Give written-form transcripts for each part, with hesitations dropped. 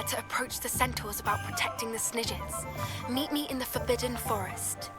are to approach the centaurs about protecting the Snidgets. Meet me in the Forbidden Forest.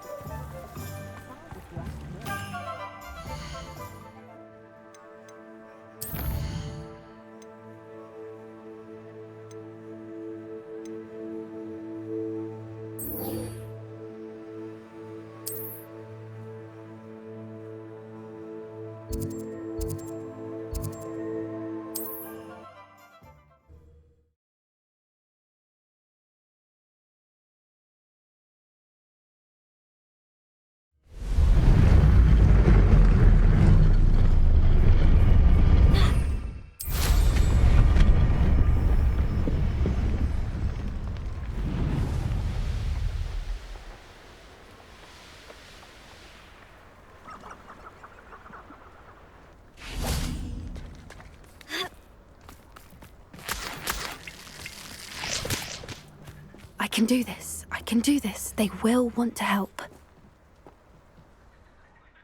I can do this. I can do this. They will want to help.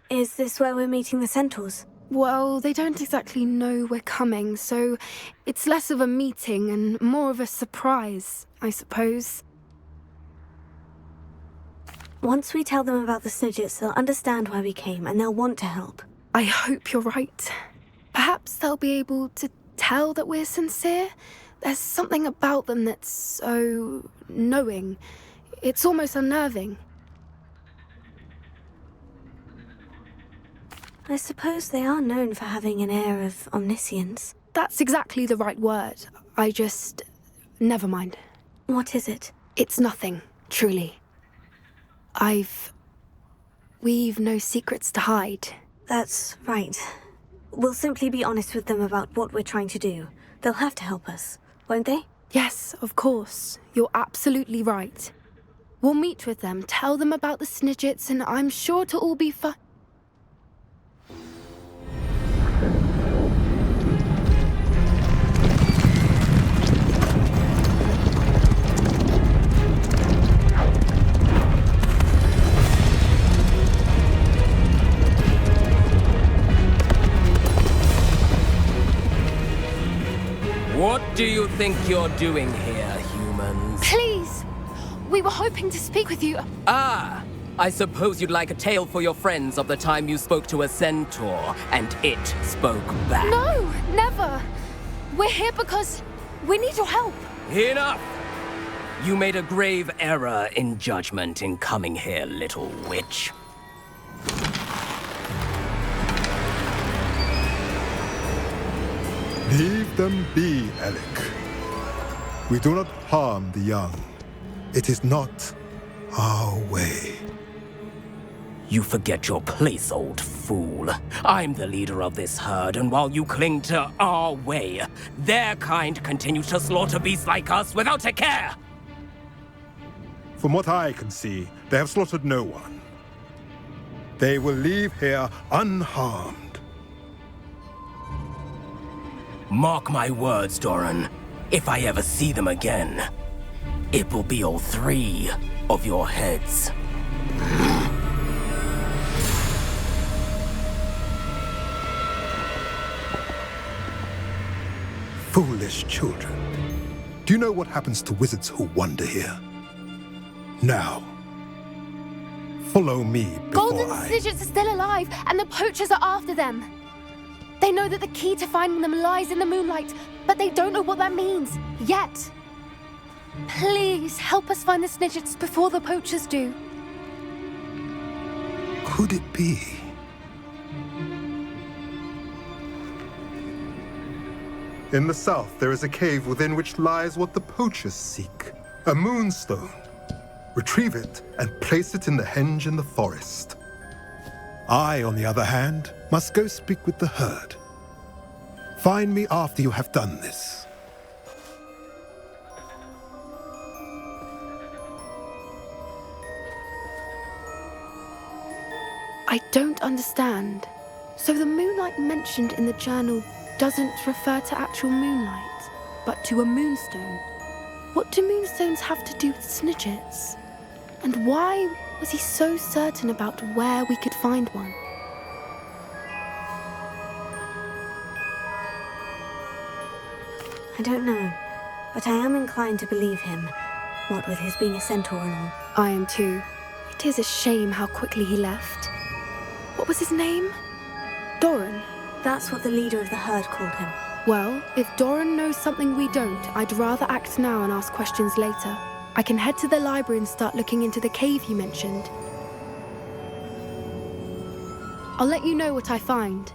Is this where we're meeting the centaurs? Well, they don't exactly know we're coming, so it's less of a meeting and more of a surprise, I suppose. Once we tell them about the Snidgets, they'll understand why we came and they'll want to help. I hope you're right. Perhaps they'll be able to tell that we're sincere. There's something about them that's so knowing. It's almost unnerving. I suppose they are known for having an air of omniscience. That's exactly the right word. Never mind. What is it? It's nothing, truly. We've no secrets to hide. That's right. We'll simply be honest with them about what we're trying to do. They'll have to help us, won't they? Yes, of course. You're absolutely right. We'll meet with them, tell them about the Snidgets, and I'm sure to all be fine. What do you think you're doing here, humans? Please! We were hoping to speak with you. Ah! I suppose you'd like a tale for your friends of the time you spoke to a centaur, and it spoke back. No, never! We're here because we need your help. Enough! You made a grave error in judgment in coming here, little witch. Leave them be, Alec. We do not harm the young. It is not our way. You forget your place, old fool. I'm the leader of this herd, and while you cling to our way, their kind continues to slaughter beasts like us without a care! From what I can see, they have slaughtered no one. They will leave here unharmed. Mark my words, Doran. If I ever see them again, it will be all 3 of your heads. Foolish children. Do you know what happens to wizards who wander here? Now, follow me before Golden Snidgets are still alive, and the poachers are after them. They know that the key to finding them lies in the moonlight, but they don't know what that means, yet. Please, help us find the Snidgets before the poachers do. Could it be? In the south, there is a cave within which lies what the poachers seek. A moonstone. Retrieve it and place it in the henge in the forest. I, on the other hand, must go speak with the herd. Find me after you have done this. I don't understand. So the moonlight mentioned in the journal doesn't refer to actual moonlight, but to a moonstone. What do moonstones have to do with Snidgets? And why was he so certain about where we could find one? I don't know. but I am inclined to believe him, what with his being a centaur and all. I am too. It is a shame how quickly he left. What was his name? Doran. That's what the leader of the herd called him. Well, if Doran knows something we don't, I'd rather act now and ask questions later. I can head to the library and start looking into the cave you mentioned. I'll let you know what I find.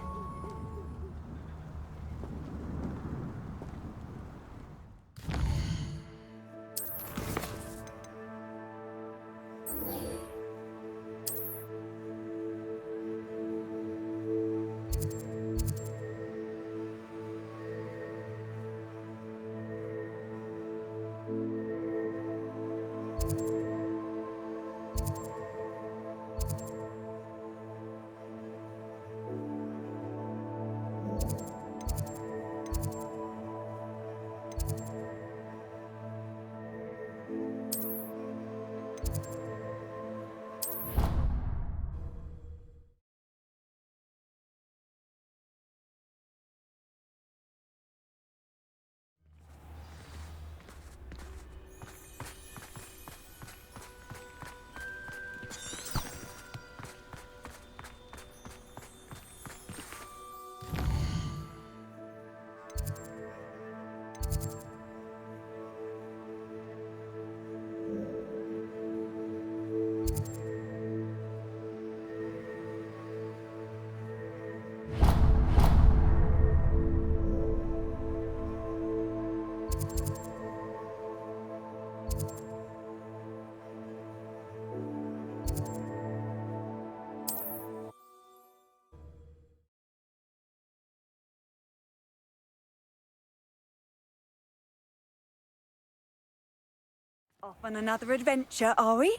Off on another adventure, are we?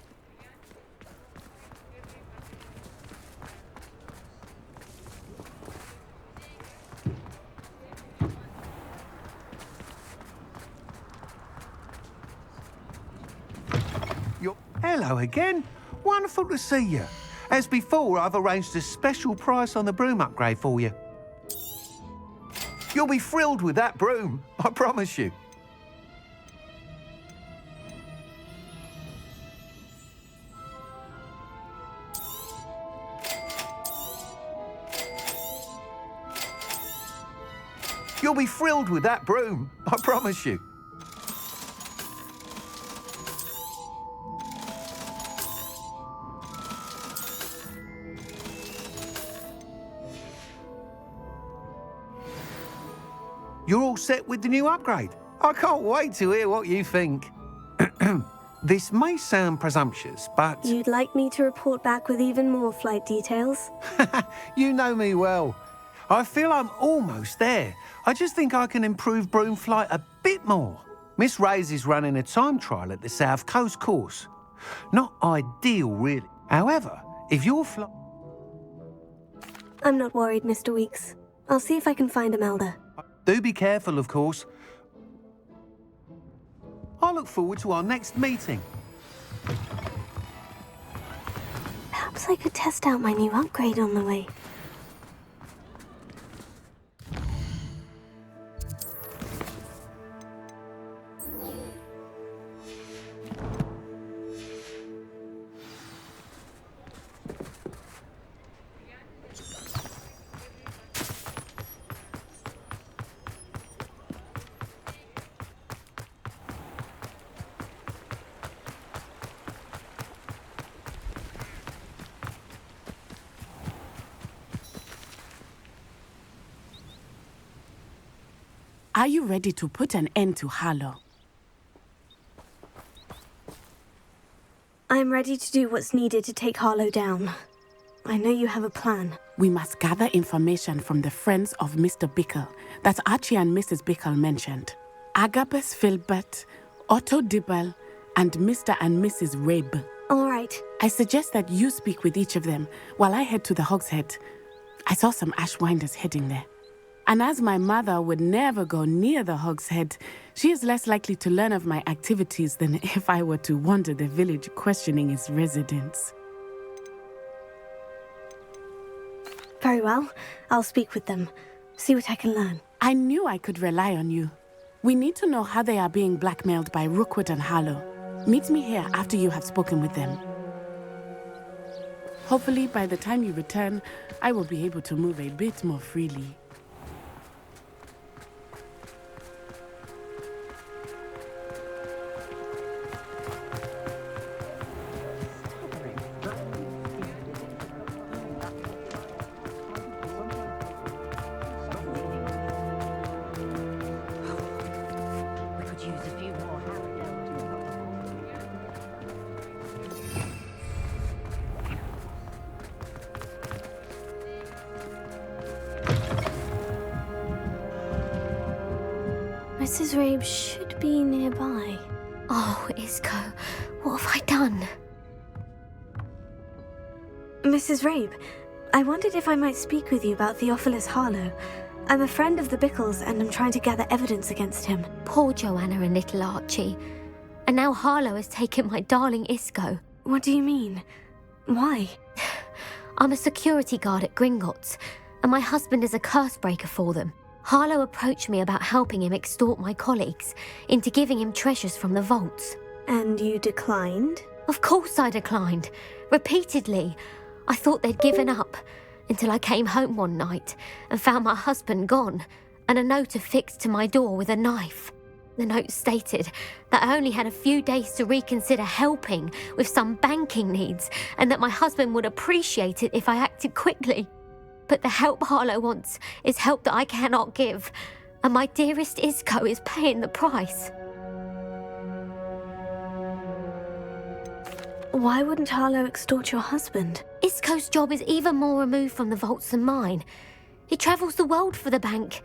Hello again. Wonderful to see you. As before, I've arranged a special price on the broom upgrade for you. You'll be thrilled with that broom, I promise you. You'll be thrilled with that broom, I promise you. You're all set with the new upgrade. I can't wait to hear what you think. This may sound presumptuous, but... You'd like me to report back with even more flight details? You know me well. I feel I'm almost there. I just think I can improve broom flight a bit more. Miss Ray's is running a time trial at the South Coast course. Not ideal, really. However, if you're I'm not worried, Mr. Weeks. I'll see if I can find Imelda. Do be careful, of course. I look forward to our next meeting. Perhaps I could test out my new upgrade on the way. Are you ready to put an end to Harlow? I'm ready to do what's needed to take Harlow down. I know you have a plan. We must gather information from the friends of Mr. Bickle that Archie and Mrs. Bickle mentioned. Agabus Filbert, Otto Dibble, and Mr. and Mrs. Rabe. All right. I suggest that you speak with each of them while I head to the Hogshead. I saw some Ashwinders heading there. And as my mother would never go near the Hogshead, she is less likely to learn of my activities than if I were to wander the village questioning its residents. Very well. I'll speak with them. See what I can learn. I knew I could rely on you. We need to know how they are being blackmailed by Rookwood and Harlow. Meet me here after you have spoken with them. Hopefully, by the time you return, I will be able to move a bit more freely. Mrs. Rabe should be nearby. Oh, Isco, what have I done? Mrs. Rabe, I wondered if I might speak with you about Theophilus Harlow. I'm a friend of the Bickles and I'm trying to gather evidence against him. Poor Joanna and little Archie. And now Harlow has taken my darling Isco. What do you mean? Why? I'm a security guard at Gringotts, and my husband is a curse breaker for them. Harlow approached me about helping him extort my colleagues into giving him treasures from the vaults. And you declined? Of course I declined. Repeatedly. I thought they'd given up, until I came home one night and found my husband gone, and a note affixed to my door with a knife. The note stated that I only had a few days to reconsider helping with some banking needs, and that my husband would appreciate it if I acted quickly. But the help Harlow wants is help that I cannot give, and my dearest Isco is paying the price. Why wouldn't Harlow extort your husband? Isco's job is even more removed from the vaults than mine. He travels the world for the bank.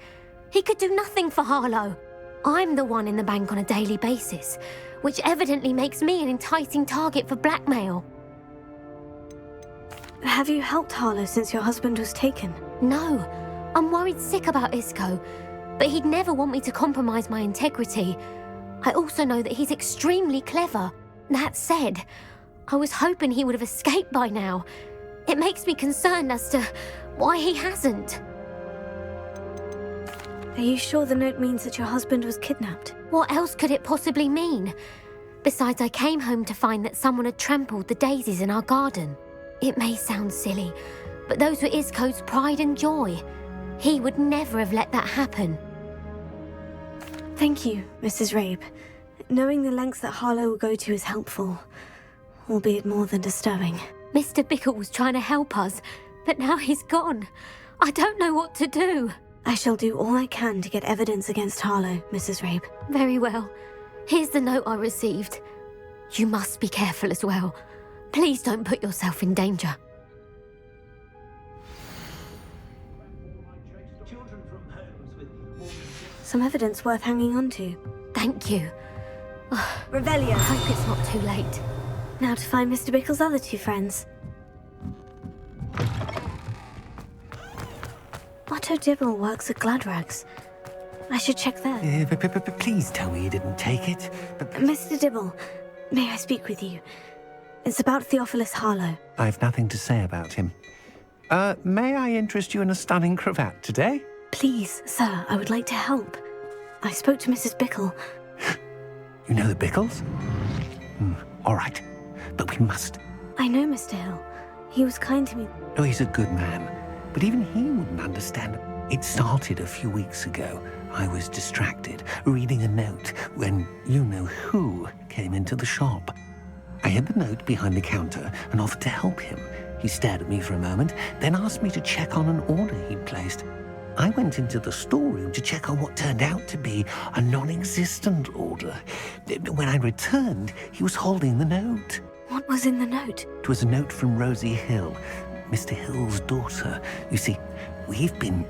He could do nothing for Harlow. I'm the one in the bank on a daily basis, which evidently makes me an enticing target for blackmail. Have you helped Harlow since your husband was taken? No, I'm worried sick about Isco, but he'd never want me to compromise my integrity. I also know that he's extremely clever. That said, I was hoping he would have escaped by now. It makes me concerned as to why he hasn't. Are you sure the note means that your husband was kidnapped? What else could it possibly mean? Besides, I came home to find that someone had trampled the daisies in our garden. It may sound silly, but those were Isco's pride and joy. He would never have let that happen. Thank you, Mrs. Rabe. Knowing the lengths that Harlow will go to is helpful, albeit more than disturbing. Mr. Bickle was trying to help us, but now he's gone. I don't know what to do. I shall do all I can to get evidence against Harlow, Mrs. Rabe. Very well. Here's the note I received. You must be careful as well. Please don't put yourself in danger. Some evidence worth hanging on to. Thank you. Revelio. I hope it's not too late. Now to find Mr. Bickle's other two friends. Otto Dibble works at Gladrags. I should check there. Please tell me you didn't take it. Mr. Dibble, may I speak with you? It's about Theophilus Harlow. I've nothing to say about him. May I interest you in a stunning cravat today? Please, sir, I would like to help. I spoke to Mrs. Bickle. You know the Bickles? All right, but we must. I know Mr. Hill. He was kind to me. Oh, he's a good man, but even he wouldn't understand. It started a few weeks ago. I was distracted, reading a note, when you-know-who came into the shop. I hid the note behind the counter and offered to help him. He stared at me for a moment, then asked me to check on an order he'd placed. I went into the storeroom to check on what turned out to be a non-existent order. When I returned, he was holding the note. What was in the note? It was a note from Rosie Hill, Mr. Hill's daughter. You see, we've been,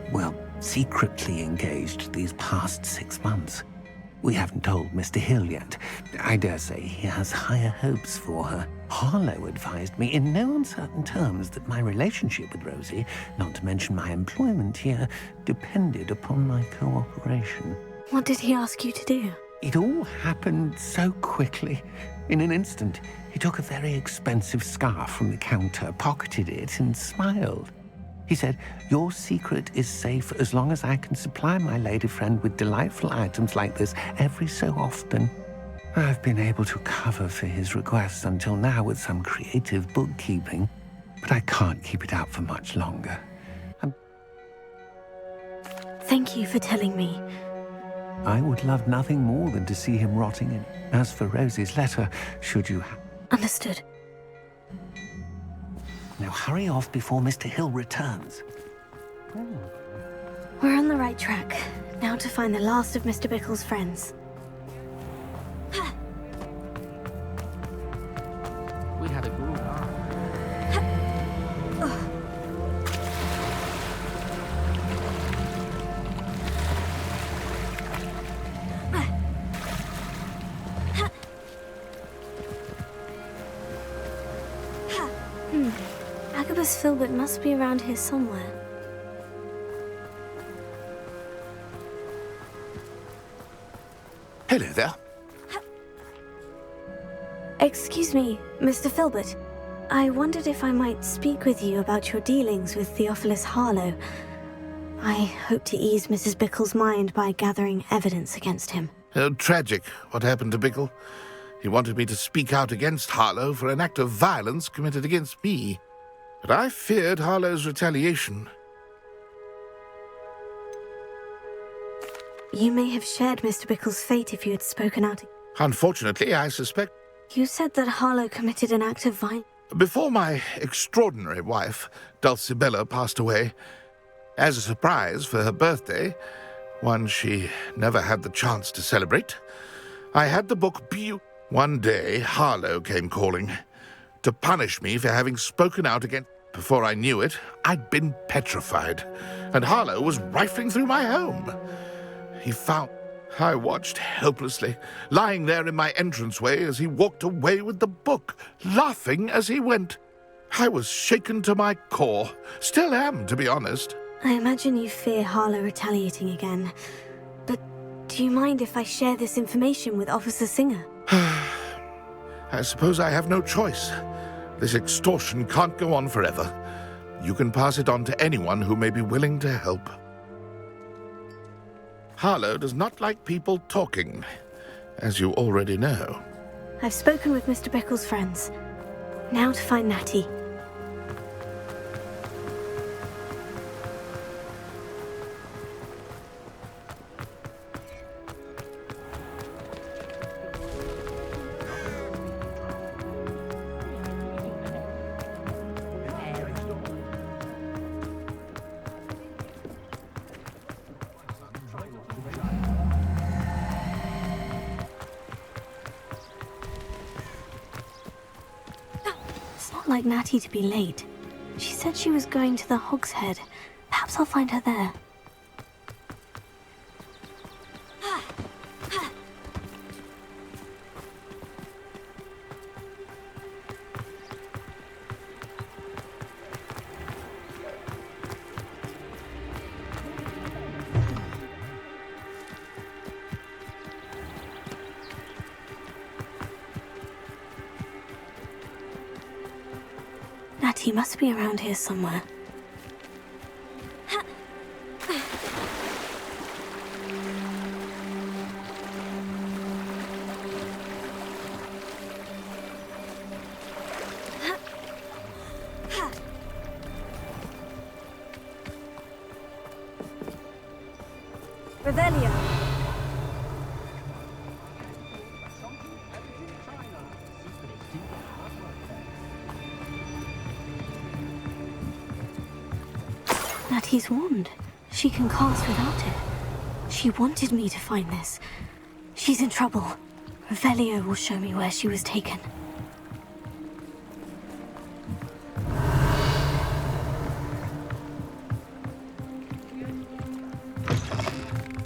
secretly engaged these past 6 months. We haven't told Mr. Hill yet. I dare say he has higher hopes for her. Harlow advised me in no uncertain terms that my relationship with Rosie, not to mention my employment here, depended upon my cooperation. What did he ask you to do? It all happened so quickly. In an instant, he took a very expensive scarf from the counter, pocketed it, and smiled. He said, "Your secret is safe as long as I can supply my lady friend with delightful items like this every so often." I've been able to cover for his requests until now with some creative bookkeeping, but I can't keep it out for much longer. Thank you for telling me. I would love nothing more than to see him rotting in. As for Rosie's letter, should you... Understood. Now hurry off before Mr. Hill returns. We're on the right track. Now to find the last of Mr. Bickle's friends. We had a good laugh. Agabus Filbert must be around here somewhere. Hello there. Excuse me, Mr. Filbert. I wondered if I might speak with you about your dealings with Theophilus Harlow. I hope to ease Mrs. Bickle's mind by gathering evidence against him. Oh, tragic what happened to Bickle. He wanted me to speak out against Harlow for an act of violence committed against me. But I feared Harlow's retaliation. You may have shared Mr. Bickle's fate if you had spoken out. Unfortunately, I suspect... You said that Harlow committed an act of violence. Before my extraordinary wife, Dulcibella, passed away, as a surprise for her birthday, one she never had the chance to celebrate, I had the book One day, Harlow came calling to punish me for having spoken out against... Before I knew it, I'd been petrified, and Harlow was rifling through my home. He found... I watched helplessly, lying there in my entranceway as he walked away with the book, laughing as he went. I was shaken to my core. Still am, to be honest. I imagine you fear Harlow retaliating again. But do you mind if I share this information with Officer Singer? I suppose I have no choice. This extortion can't go on forever. You can pass it on to anyone who may be willing to help. Harlow does not like people talking, as you already know. I've spoken with Mr. Bickle's friends. Now to find Natty. Like Natty to be late. She said she was going to the Hog's Head. Perhaps I'll find her there. Natty must be around here somewhere. Revelio. Natty's wand. She can cast without it. She wanted me to find this. She's in trouble. Revelio will show me where she was taken.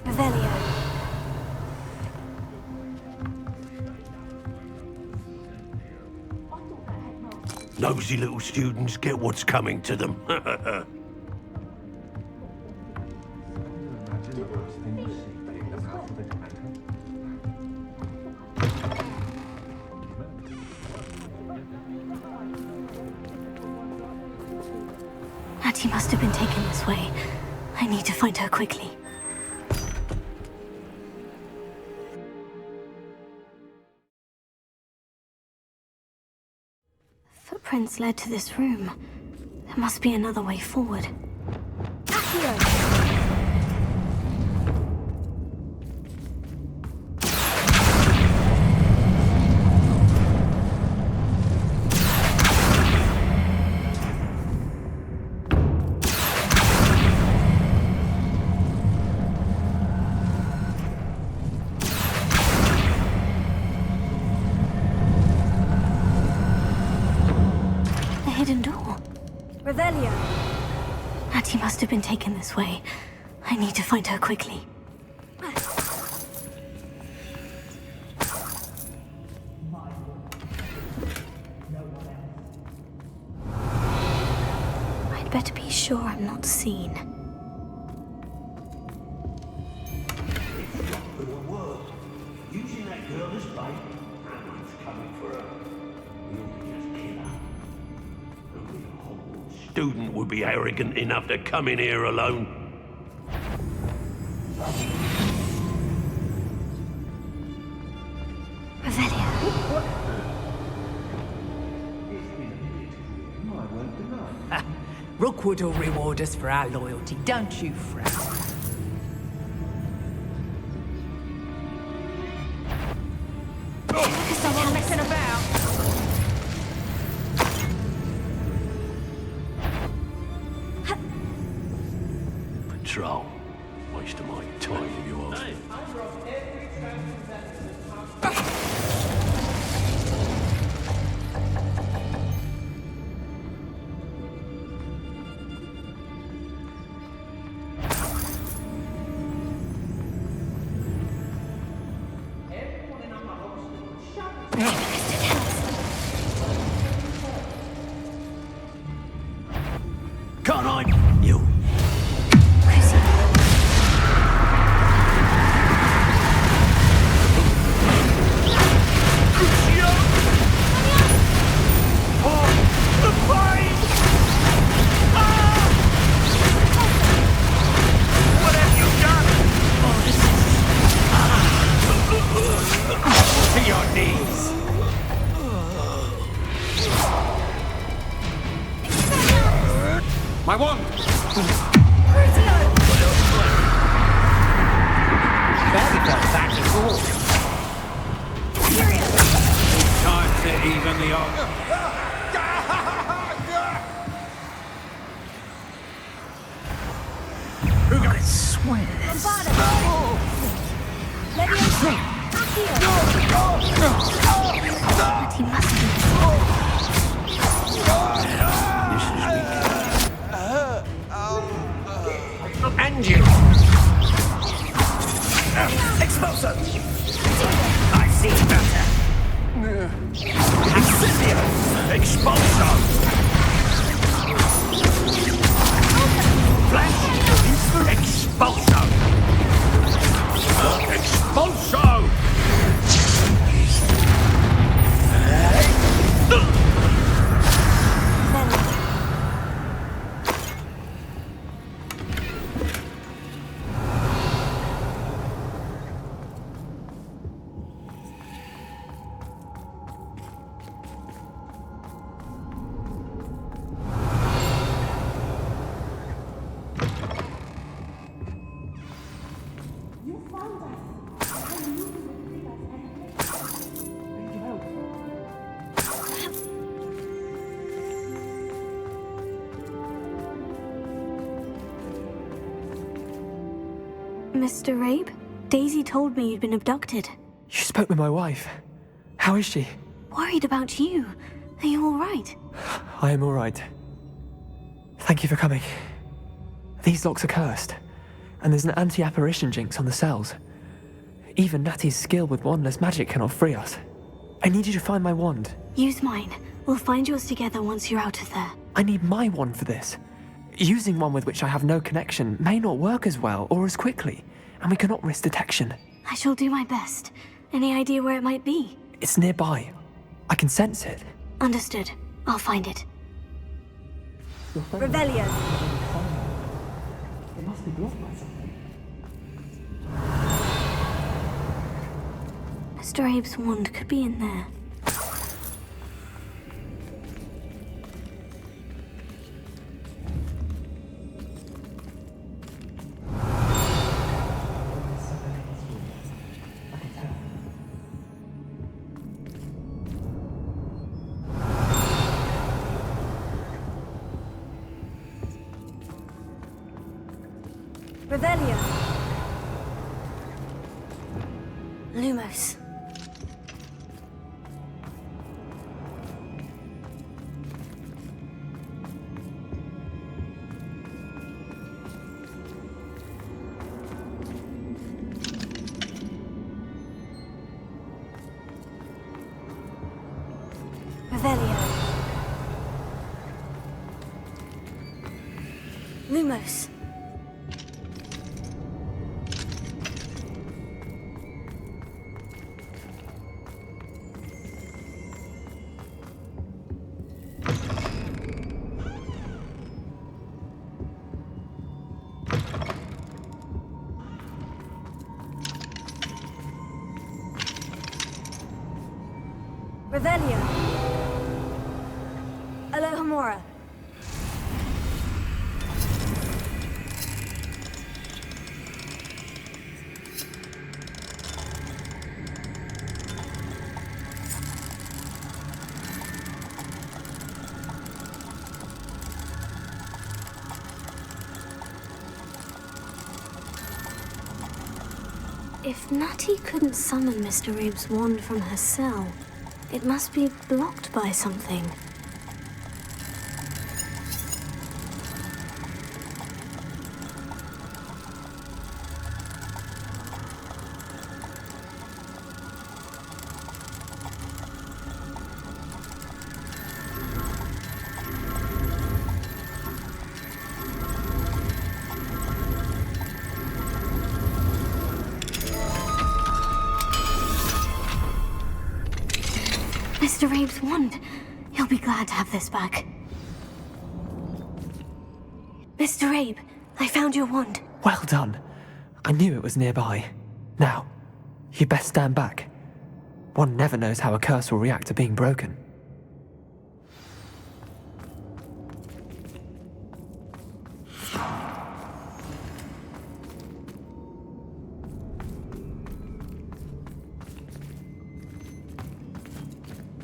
Revelio. Nosy little students get what's coming to them. Natty must have been taken this way. I need to find her quickly. Footprints led to this room. There must be another way forward. Hidden door. Revelio. Natty must have been taken this way. I need to find her quickly. I'd better be sure I'm not seen. Using that girl as bait. Someone's coming for her. We'll just kill her. Only a Hogwarts student would be arrogant enough to come in here alone. Revelio. Rookwood will reward us for our loyalty, don't you fret. Someone messing about. Patrol. Waste of my time, you are. Can't I? You. To your knees. My wand! Barely got back at all. Time to even the odds. I swear this. Natty must be. And you! Expulso! I see better! Accidio! Expulso! Flash! Expulso! Expulso! Mr. Rabe? Daisy told me you'd been abducted. You spoke with my wife. How is she? Worried about you. Are you all right? I am all right. Thank you for coming. These locks are cursed, and there's an anti-apparition jinx on the cells. Even Natty's skill with wandless magic cannot free us. I need you to find my wand. Use mine. We'll find yours together once you're out of there. I need my wand for this. Using one with which I have no connection may not work as well or as quickly, and we cannot risk detection. I shall do my best. Any idea where it might be? It's nearby. I can sense it. Understood. I'll find it. Revelio. It must be blocked by something. Mr. Abe's wand could be in there. Revelio. Lumos. Revelio. Lumos. Revelio. Alohomora. If Natty couldn't summon Mr. Abe's wand from her cell, it must be blocked by something. Mr. Abe's wand. He'll be glad to have this back. Mr. Abe, I found your wand. Well done. I knew it was nearby. Now, you best stand back. One never knows how a curse will react to being broken.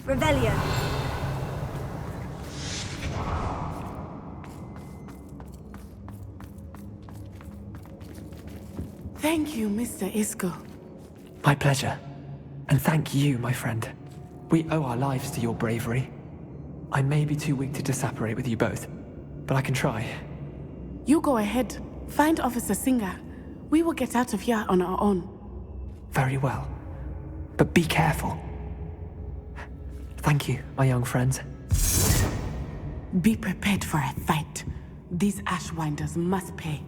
Revelio. Thank you, Mr. Isco. My pleasure. And thank you, my friend. We owe our lives to your bravery. I may be too weak to disapparate with you both, but I can try. You go ahead. Find Officer Singer. We will get out of here on our own. Very well. But be careful. Thank you, my young friends. Be prepared for a fight. These Ashwinders must pay.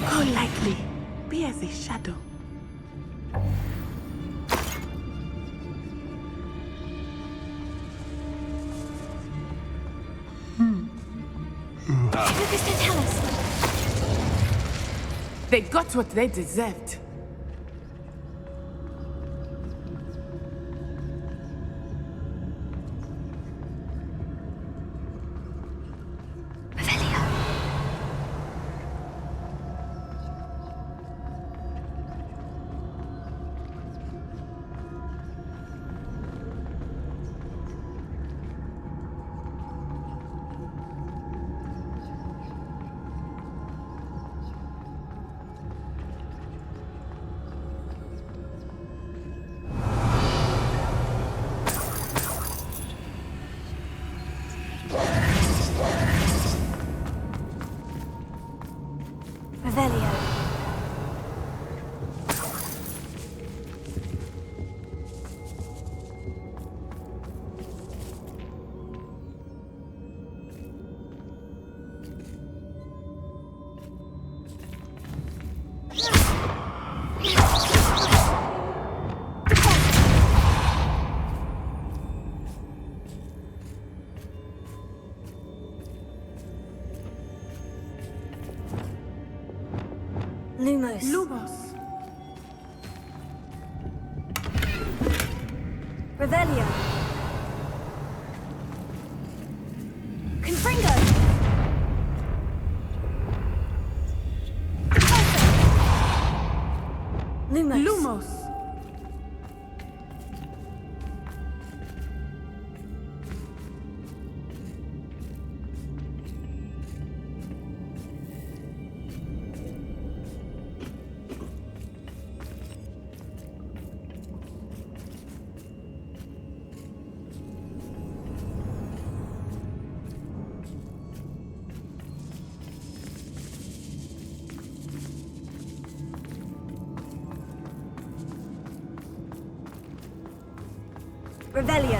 Go lightly. Be as a shadow. What does that tell us? They got what they deserved. Revelio. Confringo. Lumos. Lumos. Revelio.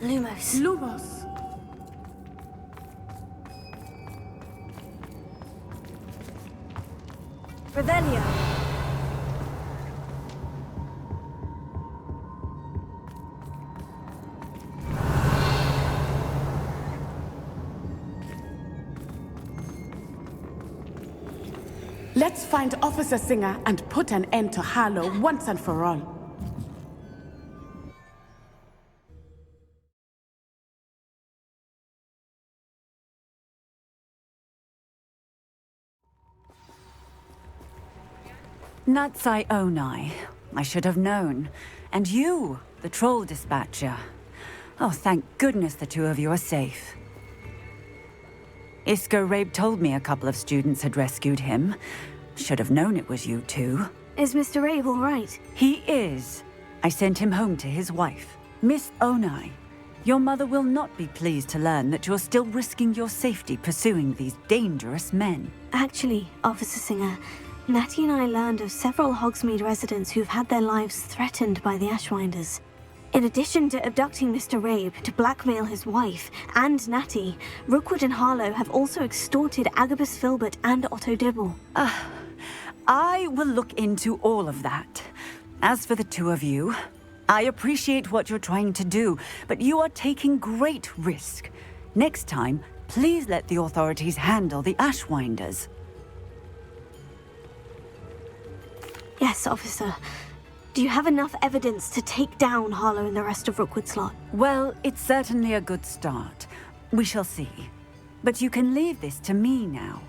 Lumos. Lumos. Revelio. Let's find Officer Singer and put an end to Harlow once and for all. Natsai Onai. I should have known. And you, the troll dispatcher. Oh, thank goodness the two of you are safe. Isco Rabe told me a couple of students had rescued him. Should have known it was you two. Is Mr. Rabe all right? He is. I sent him home to his wife. Miss Onai, your mother will not be pleased to learn that you're still risking your safety pursuing these dangerous men. Actually, Officer Singer, Natty and I learned of several Hogsmeade residents who've had their lives threatened by the Ashwinders. In addition to abducting Mr. Rabe to blackmail his wife and Natty, Rookwood and Harlow have also extorted Agabus Filbert and Otto Dibble. I will look into all of that. As for the two of you, I appreciate what you're trying to do, but you are taking great risk. Next time, please let the authorities handle the Ashwinders. Yes, officer. Do you have enough evidence to take down Harlow and the rest of Rookwood's lot? Well, it's certainly a good start. We shall see. But you can leave this to me now.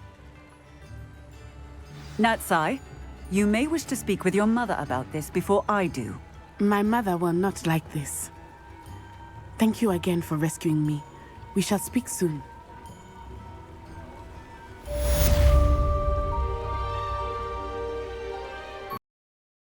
Natsai, you may wish to speak with your mother about this before I do. My mother will not like this. Thank you again for rescuing me. We shall speak soon.